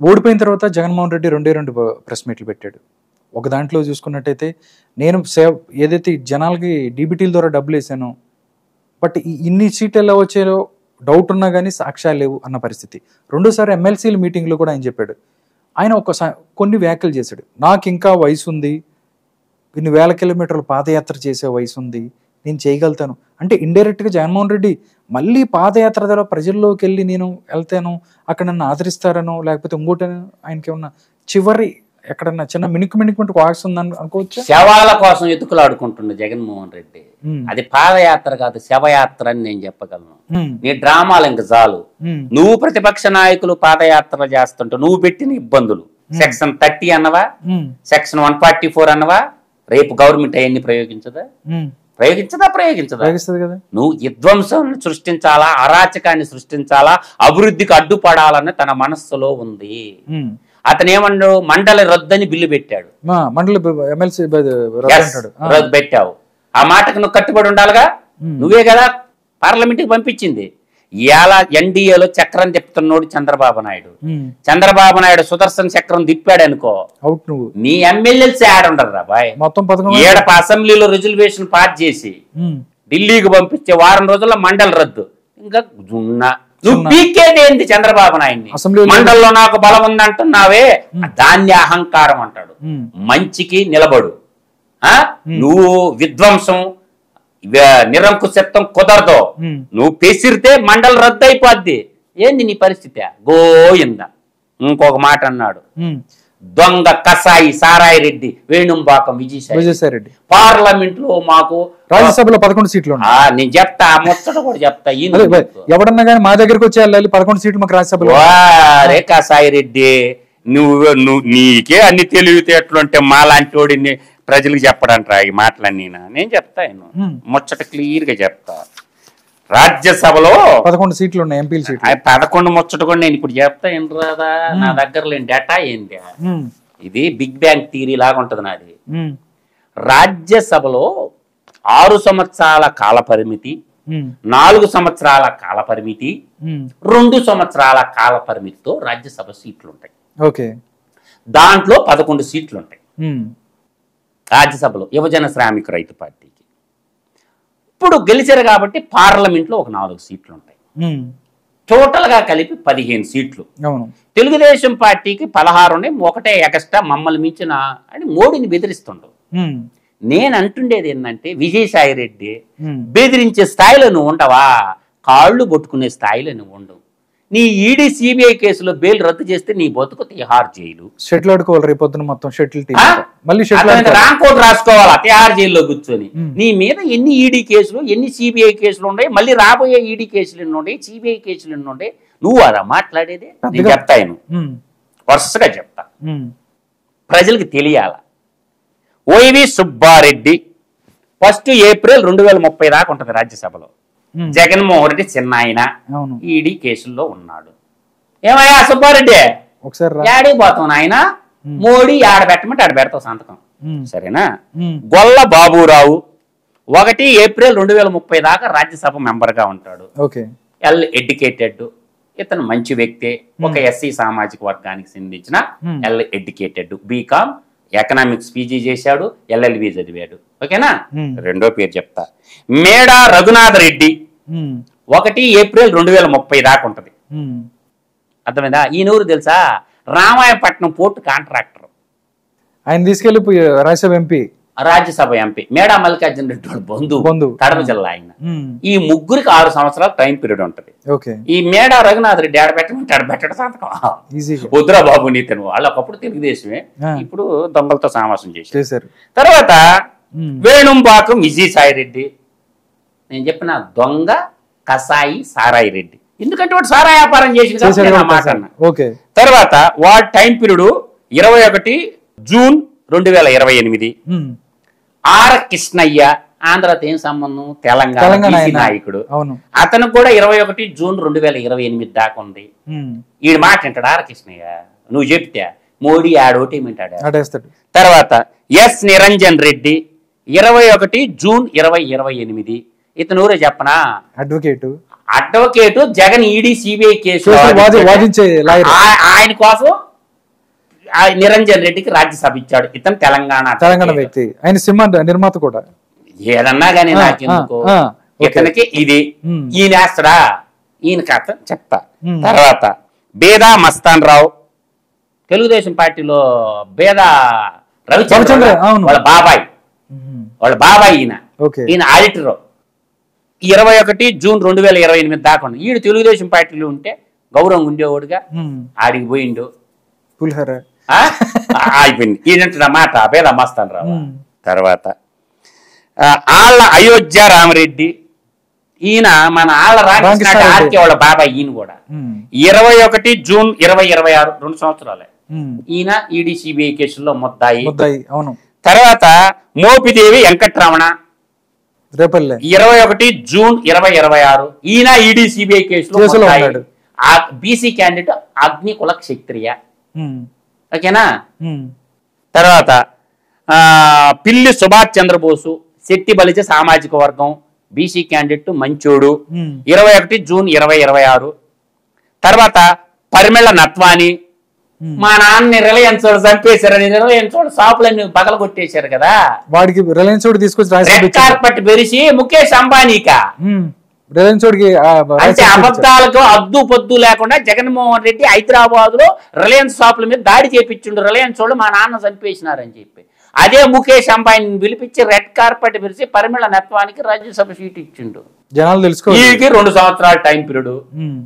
ఓడిపోయిన తర్వాత జగన్మోహన్ రెడ్డి రెండు ప్రెస్ మీట్లు పెట్టాడు. ఒక దాంట్లో చూసుకున్నట్టయితే నేను ఏదైతే జనాలకి డీబీటీల ద్వారా డబ్బులు వేసానో, బట్ ఇన్ని సీట్లు ఎలా వచ్చాయో డౌట్ ఉన్నా కానీ సాక్ష్యాలు లేవు అన్న పరిస్థితి. రెండోసారి ఎమ్మెల్సీల మీటింగ్లో కూడా ఆయన చెప్పాడు. ఆయన కొన్ని వ్యాఖ్యలు చేశాడు. నాకు ఇంకా వయసు ఉంది, ఇన్ని వేల కిలోమీటర్లు పాదయాత్ర చేసే వయసు ఉంది, నేను చేయగలుగుతాను అంటే ఇండైరెక్ట్గా జగన్మోహన్ రెడ్డి మళ్ళీ పాదయాత్ర ద్వారా ప్రజల్లోకి వెళ్ళి నేను వెళ్తాను, అక్కడ నన్ను ఆదరిస్తారనో లేకపోతే ఇంకోటనో ఆయనకి ఏమన్నా చివరి ఎక్కడన్నా చిన్న మిణుకు వాక్స్ ఉందని అనుకోవచ్చు. శవాల కోసం ఎత్తుకులాడుకుంటున్న జగన్మోహన్ రెడ్డి అది పాదయాత్ర కాదు, శవయాత్ర అని నేను చెప్పగలను. నీ డ్రామాలు ఇంక చాలు. నువ్వు ప్రతిపక్ష నాయకులు పాదయాత్ర చేస్తుంటే నువ్వు పెట్టిన ఇబ్బందులు సెక్షన్ 30 అన్నవా, సెక్షన్ 144 అన్నవా, రేపు గవర్నమెంట్ అవన్నీ ప్రయోగించదా? ప్రయోగించదా? నువ్వు విధ్వంసం సృష్టించాలా, అరాచకాన్ని సృష్టించాలా, అభివృద్ధికి అడ్డుపడాలని తన మనస్సులో ఉంది. అతను ఏమన్నాడు, మండలి రద్దని బిల్లు పెట్టాడు. పెట్టావు, ఆ మాటకు నువ్వు కట్టుబడి ఉండాలిగా. నువ్వే కదా పార్లమెంట్కి పంపించింది. ఇవాళ ఎన్డీఏలో చక్రం తిప్పుతున్నాడు చంద్రబాబు నాయుడు సుదర్శన్ చక్రం తిప్పాడు అనుకో, నీ ఎమ్మెల్యేలు ఆడుండరు రా బాయ్. ఏడప అసెంబ్లీలో రిజర్వేషన్ పాస్ చేసి ఢిల్లీకి పంపించే వారం రోజుల్లో మండలి రద్దు. ఇంకా నువ్వు పీకేదేంది చంద్రబాబు నాయుడిని? మండల్లో నాకు బలం ఉందంటున్నావే, దాన్ని అహంకారం అంటాడు. మంచికి నిలబడు. నువ్వు విధ్వంసం నిరంకుశత్వం కుదరదు. నువ్వు పెసిరితే మండలి రద్దు అయిపోద్ది. ఏంది నీ పరిస్థితి? గోయింద. ఇంకొక మాట అన్నాడు, దొంగ కసాయి సారాయి రెడ్డి వేణుంబాకం విజయసాయి రెడ్డి పార్లమెంట్ లో మాకు రాజ్యసభలో 11 సీట్లు. నేను చెప్తా, ముచ్చట కూడా చెప్తా. ఎవడన్నా కానీ మా దగ్గరకు వచ్చి 11 సీట్లు మాకు రాజ్యసభలో. రే కసాయి రెడ్డి, నువ్వు నీకే అన్ని తెలివితేటలు ఉంటే మాలాంటి వాడిని ప్రజలకు చెప్పడంట్రా ఈ మాటలన్నీ. నేను చెప్తా, ముచ్చట క్లియర్ గా చెప్తా. రాజ్యసభలో 11 సీట్లు ఉన్నాయి, ఎంపీల సీట్లు. 11 ముచ్చట కూడా నేను ఇప్పుడు చెప్తా. ఏం రాదా నా దగ్గర లేని డేటా ఏంటి? ఇది బిగ్ బ్యాంగ్ థియరీ లాగా ఉంటది నాది. రాజ్యసభలో 6 సంవత్సరాల కాల పరిమితి, 4 సంవత్సరాల కాల పరిమితి, 2 సంవత్సరాల కాల పరిమితితో రాజ్యసభ సీట్లు ఉంటాయి. దాంట్లో 11 సీట్లు ఉంటాయి రాజ్యసభలో యువజన శ్రామిక రైతు పార్టీకి. ఇప్పుడు గెలిచారు కాబట్టి పార్లమెంట్ లో ఒక 4 సీట్లు ఉంటాయి. టోటల్ గా కలిపి 15 సీట్లు. తెలుగుదేశం పార్టీకి 16 ఉన్నాయి, ఒకటే ఎక్స్ట్రా మమ్మల్ని మించిన అని మోడీని బెదిరిస్తుండవు. నేను అంటుండేది ఏంటంటే, విజయసాయి రెడ్డి బెదిరించే స్థాయిలో నువ్వు ఉండవా, కాళ్ళు పట్టుకునే స్థాయిలో నువ్వు ఉండవు. నీ ఈడీ సిబిఐ కేసులో బెయిల్ రద్దు చేస్తే నీ బతుకు తిహార్ జైలు. షెటిల్ ఆడుకోవాలి రేపొద్దున మొత్తం షెటిల్ ర్యాంక్ కోడ్ రాసుకోవాలా తిహార్ జైల్లో కూర్చొని. నీ మీద ఎన్ని ఈడీ కేసులు, ఎన్ని సిబిఐ కేసులు ఉన్నాయి, మళ్ళీ రాబోయే ఈడీ కేసులు ఎన్ని ఉన్నాయి, సిబిఐ కేసులు ఎన్ని ఉన్నాయి, నువ్వు అలా మాట్లాడేది? నేను చెప్తాను, వరుసగా చెప్తా, ప్రజలకు తెలియాల. వైవి సుబ్బారెడ్డి 1 ఏప్రిల్ 2030 దాకా ఉంటది రాజ్యసభలో. జగన్మోహన్ రెడ్డి చిన్న ఆయన ఈడీ కేసుల్లో ఉన్నాడు. ఏమయ్యా సుబ్బారెడ్డి, యాడికి పోతావు ఆయన? మోడీ ఆడ పెట్టమంటే ఆడ పెడతావు సంతకం, సరేనా? గొల్ల బాబురావు 1 ఏప్రిల్ 2030 దాకా రాజ్యసభ మెంబర్ గా ఉంటాడు. ఎల్ ఎడ్యుకేటెడ్, ఇతను మంచి వ్యక్తే, ఒక ఎస్సీ సామాజిక వర్గానికి చెందించిన well educated, BCom economics PG చేశాడు, ఎల్ఎల్బి చదివాడు. ఓకేనా? రెండో పేరు చెప్తా, మేడా రఘునాథ రెడ్డి 1 ఏప్రిల్ 2030 దాకా ఉంటది. అర్థమైందా? ఈ నూరు తెలుసా? Ramayapatnam port contractor. ఆయన తీసుకెళ్లి రాజ్యసభ ఎంపీ మేడా మల్లికార్జున రెడ్డి వాడు బంధువు, కడప జిల్లా ఆయన. ఈ ముగ్గురికి 6 సంవత్సరాల టైం పీరియడ్ ఉంటది. ఈ మేడా రఘునాథ్ రెడ్డి ఆడ పెట్టమంటే ఆడ పెట్టడం సంతకం. వద్దురా బాబు నీ తిను. వాళ్ళు ఒకప్పుడు తెలుగుదేశమే, ఇప్పుడు దొంగలతో సమావేశం చేశారు. తర్వాత వేణుంబాకం విజయసాయి రెడ్డి, నేను చెప్పిన దొంగ కసాయి సారాయి రెడ్డి, ఎందుకంటే వాడు సారా వ్యాపారం చేసిన మాట అన్న. తర్వాత వాడి time period 21 June 2028. R Krishnaiah, ఆంధ్రతో ఏం సంబంధం, తెలంగాణ నాయకుడు. అతను కూడా 21 జూన్ 2028 దాకా ఉంది. ఈ మాట వింటాడు ఆర్ కృష్ణయ్య? నువ్వు చెప్తే మోడీ ఆడోటేమింటాడు. తర్వాత ఎస్ నిరంజన్ రెడ్డి 21 జూన్ 2028. ఇతను ఊరే చెప్పనా, advocate Jagan ED CBI case వాదించే లాయర్ ఆయన కోసం నిరంజన్ రెడ్డికి రాజ్యసభ ఇచ్చాడు. ఇతను తెలంగాణ వ్యక్తి, ఆయన సినిమా నిర్మాత కూడా. ఏదన్నా కానీ నాకెందుకు, ఇతనికి ఇది ఈయన వేస్తాడా, ఈయన కథ చెప్తా. తర్వాత బేదా మస్తాన్ రావు, తెలుగుదేశం పార్టీలో బేదా రవిచంద్ర వాళ్ళ బాబాయ్ ఈయన ఆడిటర్. 21 జూన్ 2028 దాకా ఈయన తెలుగుదేశం పార్టీలో ఉంటే గౌరవం ఉండేవాడుగా ఆడికి పోయిండు. అయిపోయింది ఈయనంటున్న మాట బేదా మస్తాన్ రావు. తర్వాత ఆళ్ళ అయోధ్య రామరెడ్డి, ఈయన మన ఆళ్ళ రామకృష్ణ ఆర్కే వాళ్ళ బాబాయ్. ఈయన కూడా 21 జూన్ 2026 2 సంవత్సరాలే. ఈయన ఈడీ సిబిఐ కేసుల్లో ముద్దాయి. తర్వాత మోపిదేవి వెంకట్రమణ 21 జూన్ 2026 ఈయన ఈడీ సిబిఐ కేసులో బీసీ క్యాండిడేట్ అగ్నికుల క్షత్రియ. ఓకేనా. తర్వాత పిల్లి సుభాష్ చంద్రబోసు, శెట్టి బలిజ సామాజిక వర్గం, బీసీ క్యాండిడేట్ మంచోడు 21 జూన్ 2026. తర్వాత పరిమళ నత్వాని, మా నాన్నని రిలయన్స్ చంపేశారని రిలయన్స్ షాపులన్నీ పగల కొట్టేశారు కదా, వాడికి రిలయన్స్ తీసుకొచ్చి కార్పెట్ బెరిసి ముఖేష్ అంబానీకా అంటే అబద్ధాలకు అద్దు పొద్దు లేకుండా జగన్మోహన్ రెడ్డి హైదరాబాద్ లో రిలయన్స్ షాపుల మీద దాడి చేపించిండు. రిలయన్స్ వాళ్ళు మా నాన్న చంపేసినారని చెప్పి అదే ముఖేష్ అంబానీని పిలిపించి రెడ్ కార్పెట్ పిలిచి పరిమళ నత్వానికి రాజ్యసభ సీట్ ఇచ్చిండు. జనాలు తెలుసుకో వీరికి 2 సంవత్సరాల టైం పీరియడ్.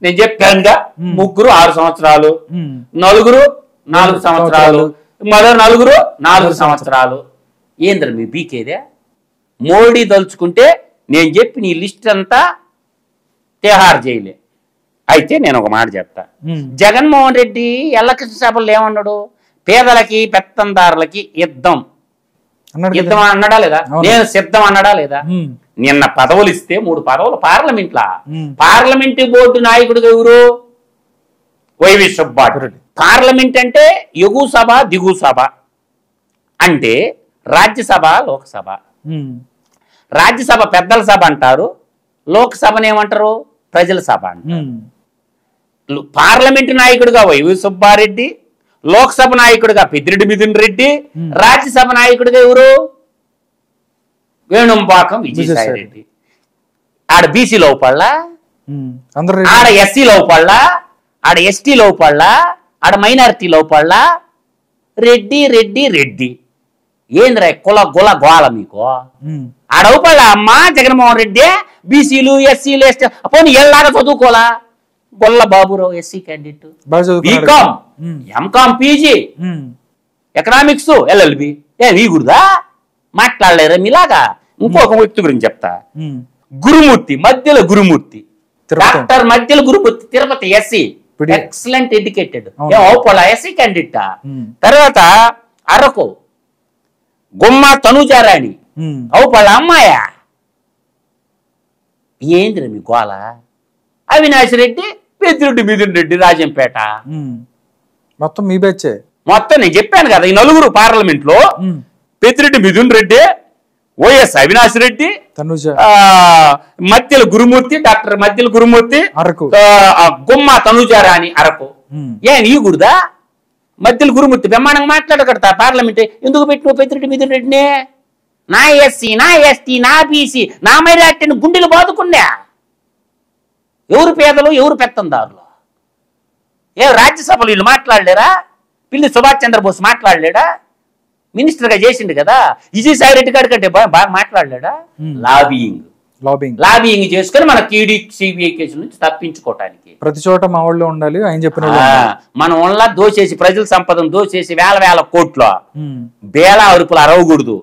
నేను చెప్పానుగా, 3 6 సంవత్సరాలు, 4 4 సంవత్సరాలు, మరో 4 4 సంవత్సరాలు. ఏంద్ర మీ బీకేదే? మోడీ దలుచుకుంటే నేను చెప్పి నీ లిస్ట్ అంతా తిహార్ జైలే. అయితే నేను ఒక మాట చెప్తా, జగన్మోహన్ రెడ్డి ఎలక్షన్ సభల్లో ఏమన్నాడు? పేదలకి పెత్తందారులకి యుద్ధం అన్నాడా లేదా? నేను సిద్ధం అన్నాడా లేదా? నిన్న పదవులు ఇస్తే 3 పదవులు పార్లమెంట్ బోర్డు నాయకుడు ఎవరు? వైవి సుబ్బారెడ్డి. పార్లమెంట్ అంటే ఎగువ సభ దిగువ సభ, అంటే రాజ్యసభ లోక్సభ. రాజ్యసభ పెద్దల సభ అంటారు, లోక్సభనేమంటారు? ప్రజల సభ అంటారు. పార్లమెంటు నాయకుడిగా వైవి సుబ్బారెడ్డి, లోక్సభ నాయకుడిగా పెద్దిరెడ్డి మిథున్ రెడ్డి, రాజ్యసభ నాయకుడిగా ఎవరు? వేణుంపాకం విజయసాయి రెడ్డి. ఆడ బీసీలో పడలా, ఆడ ఎస్సీలో పడలా, ఆడ ఎస్టీలో పడలా, ఆడ మైనారిటీలో పడలా. రెడ్డి రెడ్డి రెడ్డి ఏంద్రా కుల గుల గోల మీకు? ఆడవుపడలా అమ్మా జగన్మోహన్ రెడ్డి? బీసీలు ఎస్సీలు ఎస్టీ పోనీ ఎల్లాగా చదువుకోలా? Golla Baburao SC candidate, BCom MCom PG economics LLB. ఈ గురుదా మాట్లాడలేరా మీలాగా? ఇంకొక వ్యక్తి గురించి చెప్తా, గురుమూర్తి, మధ్యలో గురుమూర్తి, డాక్టర్ మధ్యలో Gurumurthy, Tirupati SC, excellent educated. అవుపడలా ఎస్సీ క్యాండిడేట్. తర్వాత అరకు గుమ్మ తనుజారాణి, అవుపడలా అమ్మాయా? ఏంద్ర మీ గోళ? అవినాష్ రెడ్డి, పెద్దిరెడ్డి మిథున్ రెడ్డి, రాజంపేట. మొత్తం మీ బెచ్చే. మొత్తం నేను చెప్పాను కదా, ఈ 4 పార్లమెంట్ లో పెద్దిరెడ్డి మిథున్ రెడ్డి, వైఎస్ అవినాష్ రెడ్డి, మధ్యల గురుమూర్తి, డాక్టర్ మధ్యల గురుమూర్తి, గుమ్మ తనుజారాణి అరకు. ఏం ఈ గురుదా? మధ్యల గురుమూర్తి బ్రహ్మాండంగా మాట్లాడకడతా పార్లమెంట్. ఎందుకు పెట్టిన పెద్దిరెడ్డి మిథున్ రెడ్డినే? నా ఎస్సీ, నా ఎస్టీ, నా బీసీ, నా మైనారిటీని గుండెలు బాదుకున్నా. ఎవరు పేదలు, ఎవరు పెత్తందారులు? రాజ్యసభలో వీళ్ళు మాట్లాడలేరా? పిల్లి సుభాష్ చంద్రబోస్ మాట్లాడలేడా? మినిస్టర్గా చేసిండు కదా. విజయసాయి రెడ్డి గారి కంటే బాగా మాట్లాడలేడా? లాబియింగ్ చేసుకుని మన ఈడీ సిబిఐ కేసు నుంచి తప్పించుకోవటానికి ప్రతి చోట మా వాళ్ళు ఉండాలి. ఆయన చెప్పిన మనం వల్ల దోచేసి ప్రజల సంపదను దోచేసి వేల కోట్ల బేలా అరుపులు అరవకూడదు.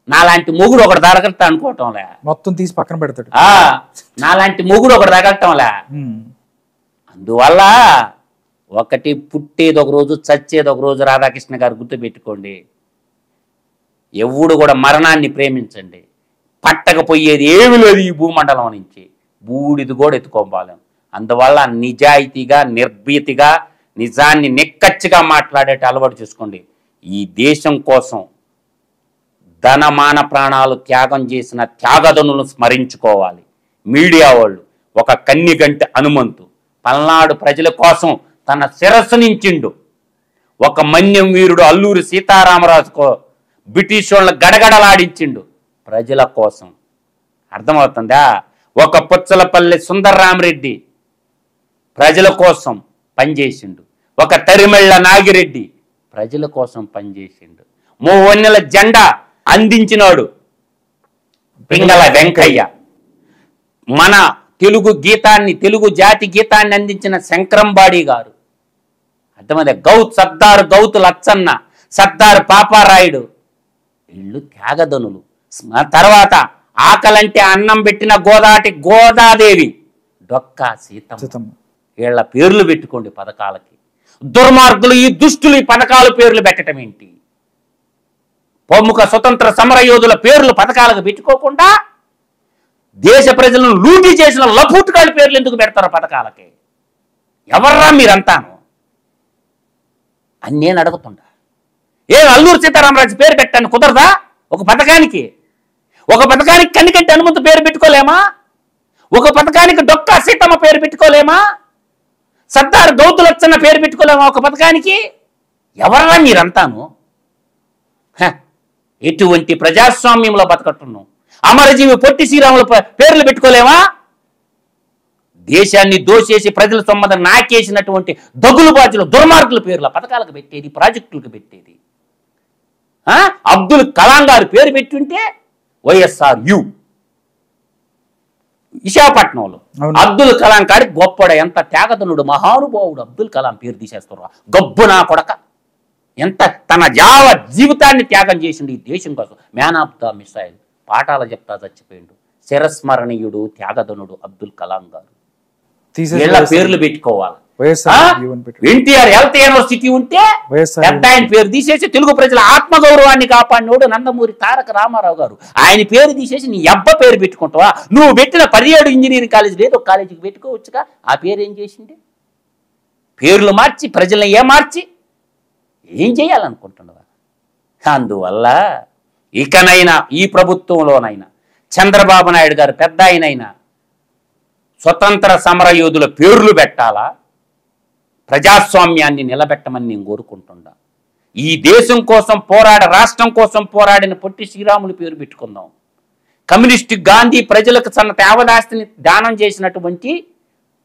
నాలాంటి మొగుడు ఒకటి దొరకట అనుకోవటంలే, మొత్తం తీసి పక్కన పెడతాడు. నాలాంటి మొగుడు ఒకటి దొరకటంలే. అందువల్ల ఒకటి పుట్టేది ఒక రోజు, చచ్చేది ఒక రోజు. రాధాకృష్ణ గారు గుర్తుపెట్టుకోండి, ఎవడు కూడా మరణాన్ని ప్రేమించండి. పట్టకపోయేది ఏమి లేదు ఈ భూమండలం నుంచి, బూడిది కూడా ఎత్తుకోవాలి. అందువల్ల నిజాయితీగా, నిర్భీతిగా, నిజాన్ని నిక్కచ్చిగా మాట్లాడేట అలవాటు చేసుకోండి. ఈ దేశం కోసం ధనమాన ప్రాణాలు త్యాగం చేసిన త్యాగదనులను స్మరించుకోవాలి. మీడియా వాళ్ళు ఒక కన్నిగంటి హనుమంతు పల్నాడు ప్రజల కోసం తన శిరస్సు నించిండు. ఒక మన్యం వీరుడు అల్లూరి సీతారామరాజుకో బ్రిటిష్ వాళ్ళ గడగడలాడించిండు ప్రజల కోసం. అర్థమవుతుందా? ఒక పుచ్చలపల్లి సుందర్రామరెడ్డి ప్రజల కోసం పనిచేసిండు. ఒక తరిమెళ్ళ నాగిరెడ్డి ప్రజల కోసం పనిచేసిండు. మూవన్నెల జెండా అందించినాడు పింగళ వెంకయ్య. మన తెలుగు గీతాన్ని, తెలుగు జాతి గీతాన్ని అందించిన శంకరంబాడి గారు. అర్థమైందా? సర్దారు గౌతు లచ్చన్న, సర్దారు పాపారాయుడు, వీళ్ళు త్యాగధనులు. తర్వాత ఆకలంటే అన్నం పెట్టిన గోదాటి గోదాదేవి, డొక్కా సీతమ్మ, వీళ్ళ పేర్లు పెట్టుకోండి పథకాలకి. దుర్మార్గులు, ఈ దుష్టులు ఈ పథకాల పేర్లు పెట్టడం ఏంటి? ప్రముఖ స్వతంత్ర సమర యోధుల పేర్లు పథకాలకు పెట్టుకోకుండా దేశ ప్రజలను లూటీ చేసిన లఫూటుకాళ్ళ పేర్లు ఎందుకు పెడతారు పథకాలకి? ఎవర్రా మీరంతాను అని నేను అడుగుతుండా. అల్లూరి సీతారామరాజు పేరు పెట్టాను కుదరదా? ఒక పథకానికి కన్నికంటి హనుమంతు పేరు పెట్టుకోలేమా? ఒక పథకానికి డొక్కా సీతమ్మ పేరు పెట్టుకోలేమా? సర్దార్ గౌతు లచ్చన్న పేరు పెట్టుకోలేమా ఒక పథకానికి? ఎవర్రా మీరంతాను? ఎటువంటి ప్రజాస్వామ్యంలో బతకట్టున్నాం? అమరజీవి పొట్టి శ్రీరాముల పేర్లు పెట్టుకోలేమా? దేశాన్ని దోచేసి ప్రజల సొమ్మత నాకేసినటువంటి దగులు బాధ్యులు, దుర్మార్గుల పేర్ల పథకాలకు పెట్టేది, ప్రాజెక్టులకు పెట్టేది. అబ్దుల్ కలాం గారి పేరు పెట్టుంటే వైఎస్ఆర్ యు విశాఖపట్నంలో అబ్దుల్ కలాం కాడి గొప్పడ, ఎంత త్యాగధనుడు, మహానుభావుడు అబ్దుల్ కలాం పేరు తీసేస్తున్నారు. గబ్బు నా కొడక, ఎంత తన జీవితాన్ని త్యాగం చేసిండు ఈ దేశం కోసం. మ్యాన్ ఆఫ్ ద మిసైల్ పాఠాలు చెప్తా చచ్చిపోయిండు. చిరస్మరణీయుడు, త్యాగధనుడు అబ్దుల్ కలాం గారు. వీళ్ళ పేర్లు పెట్టుకోవాలి. ఎన్టీఆర్ హెల్త్ యూనివర్సిటీ ఉంటే పెద్ద ఆయన పేరు తీసేసి తెలుగు ప్రజల ఆత్మగౌరవాన్ని కాపాడినోడు నందమూరి తారక రామారావు గారు. ఆయన పేరు తీసేసి నీ అబ్బ పేరు పెట్టుకుంటావా? నువ్వు పెట్టిన 17 ఇంజనీరింగ్ కాలేజీ లేదు, ఒక కాలేజీకి పెట్టుకోవచ్చుగా. ఆ పేరు ఏం చేసింది? పేర్లు మార్చి ప్రజలను ఏమార్చి ఏం చేయాలనుకుంటున్నావా? అందువల్ల ఇకనైనా ఈ ప్రభుత్వంలోనైనా చంద్రబాబు నాయుడు గారు పెద్ద ఆయనైనా స్వతంత్ర సమర యోధుల పేర్లు పెట్టాలా, ప్రజాస్వామ్యాన్ని నిలబెట్టమని నేను కోరుకుంటున్నా. ఈ దేశం కోసం రాష్ట్రం కోసం పోరాడిన పొట్టి శ్రీరాములు పేరు పెట్టుకుందాం. కమ్యూనిస్టు గాంధీ ప్రజలకు తన తేవదాస్తిని దానం చేసినటువంటి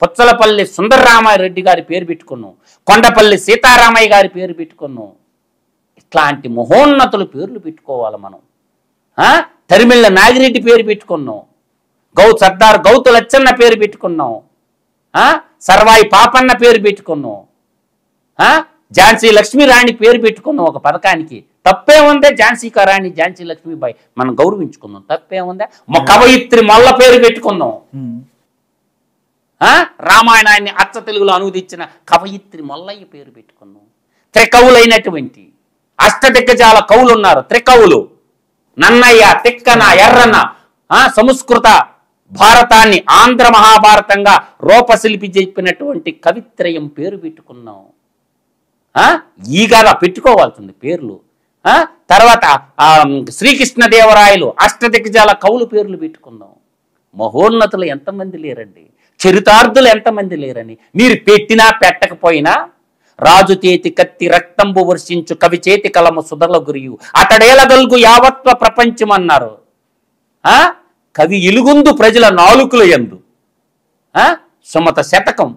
పుచ్చలపల్లి సుందర్రామారెడ్డి గారి పేరు పెట్టుకున్నాం. కొండపల్లి సీతారామయ్య గారి పేరు పెట్టుకున్నాం. ఇట్లాంటి మహోన్నతుల పేర్లు పెట్టుకోవాలి మనం. తరిమిళ్ళ నాగిరెడ్డి పేరు పెట్టుకున్నాం. సర్దార్ గౌతు లచ్చన్న పేరు పెట్టుకున్నాం. సర్వాయి పాపన్న పేరు పెట్టుకున్నాం. ఝాన్సీ లక్ష్మీరాణి పేరు పెట్టుకున్నాం ఒక పథకానికి. తప్పే ఉందే? ఝాన్సీ రాణి, ఝాన్సీ లక్ష్మీబాయి మనం గౌరవించుకున్నాం. తప్పే ఉందే? కవయిత్రి మొల్ల పేరు పెట్టుకున్నాం. రామాయణాన్ని అచ్చ తెలుగులో అనువదించిన కవయిత్రి మొల్లయ్య పేరు పెట్టుకున్నాం. త్రికవులైనటువంటి అష్టదిగ్గజాల కవులు ఉన్నారు. త్రికవులు నన్నయ్య, తిక్కన, ఎర్రన్న సంస్కృత భారతాన్ని ఆంధ్ర మహాభారతంగా రూపశిల్పి చెప్పినటువంటి కవిత్రయం పేరు పెట్టుకున్నాం. ఈగాగా పెట్టుకోవాల్సింది పేర్లు. తర్వాత శ్రీకృష్ణదేవరాయలు, అష్టదిగ్గజాల కవులు పేర్లు పెట్టుకుందాం. మహోన్నతులు ఎంతమంది లేరండి, చరితార్థులు ఎంతమంది లేరని. మీరు పెట్టినా పెట్టకపోయినా రాజు చేతి కత్తి రక్తంబు వర్షించు, కవి చేతి కలము సుధల గురియు, అతడేలగల్గు యావత్వ ప్రపంచం అన్నారు. కవి ఇలుగుందు ప్రజల నాలుకల యందు. సుమత శతకం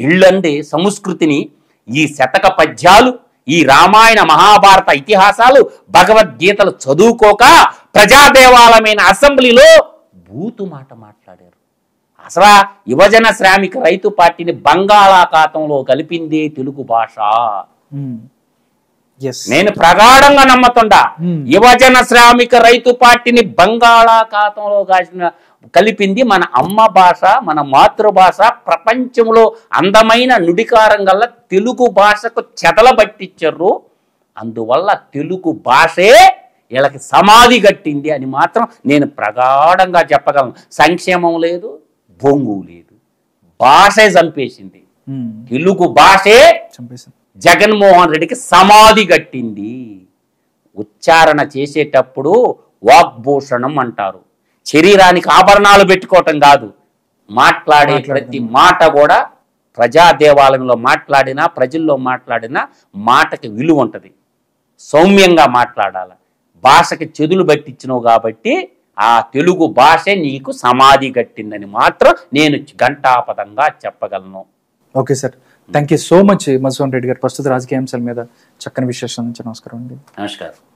ఇళ్ళండి సంస్కృతిని. ఈ శతక పద్యాలు, ఈ రామాయణ మహాభారత ఇతిహాసాలు, భగవద్గీతలు చదువుకోక ప్రజాదేవాలయమైన అసెంబ్లీలో బూతు మాట మాట్లాడారు. అసలు యువజన శ్రామిక రైతు పార్టీని బంగాళాఖాతంలో కలిపిందే తెలుగు భాష. నేను ప్రగాఢంగా నమ్ముతుండా. యువజన శ్రామిక రైతు పార్టీని బంగాళాఖాతంలో కలిపింది మన అమ్మ భాష, మన మాతృభాష. ప్రపంచంలో అందమైన నుడికారం గల్ల తెలుగు భాషకు చెదలబట్టించరు. అందువల్ల తెలుగు భాషే వీళ్ళకి సమాధి కట్టింది అని మాత్రం నేను ప్రగాఢంగా చెప్పగలను. సంక్షేమం లేదు, బొంగు లేదు, భాషే చంపేసింది. తెలుగు భాషే జగన్మోహన్ రెడ్డికి సమాధి కట్టింది. ఉచ్చారణ చేసేటప్పుడు వాగ్భూషణం అంటారు. శరీరానికి ఆభరణాలు పెట్టుకోవటం కాదు, మాట్లాడే ప్రతి మాట కూడా ప్రజా దేవాలయంలో మాట్లాడినా ప్రజల్లో మాట్లాడినా మాటకి విలువ ఉంటుంది. సౌమ్యంగా మాట్లాడాలి. భాషకి చెదులు పట్టించినావు కాబట్టి ఆ తెలుగు భాషే నీకు సమాధి కట్టిందని మాత్రం నేను ఘంటాపదంగా చెప్పగలను. Okay sir, thank you so much Madhusudan Reddy గారు. ప్రస్తుత రాజకీయ అంశాల మీద చక్కని విశ్లేషణ. నమస్కారం అండి. నమస్కారం.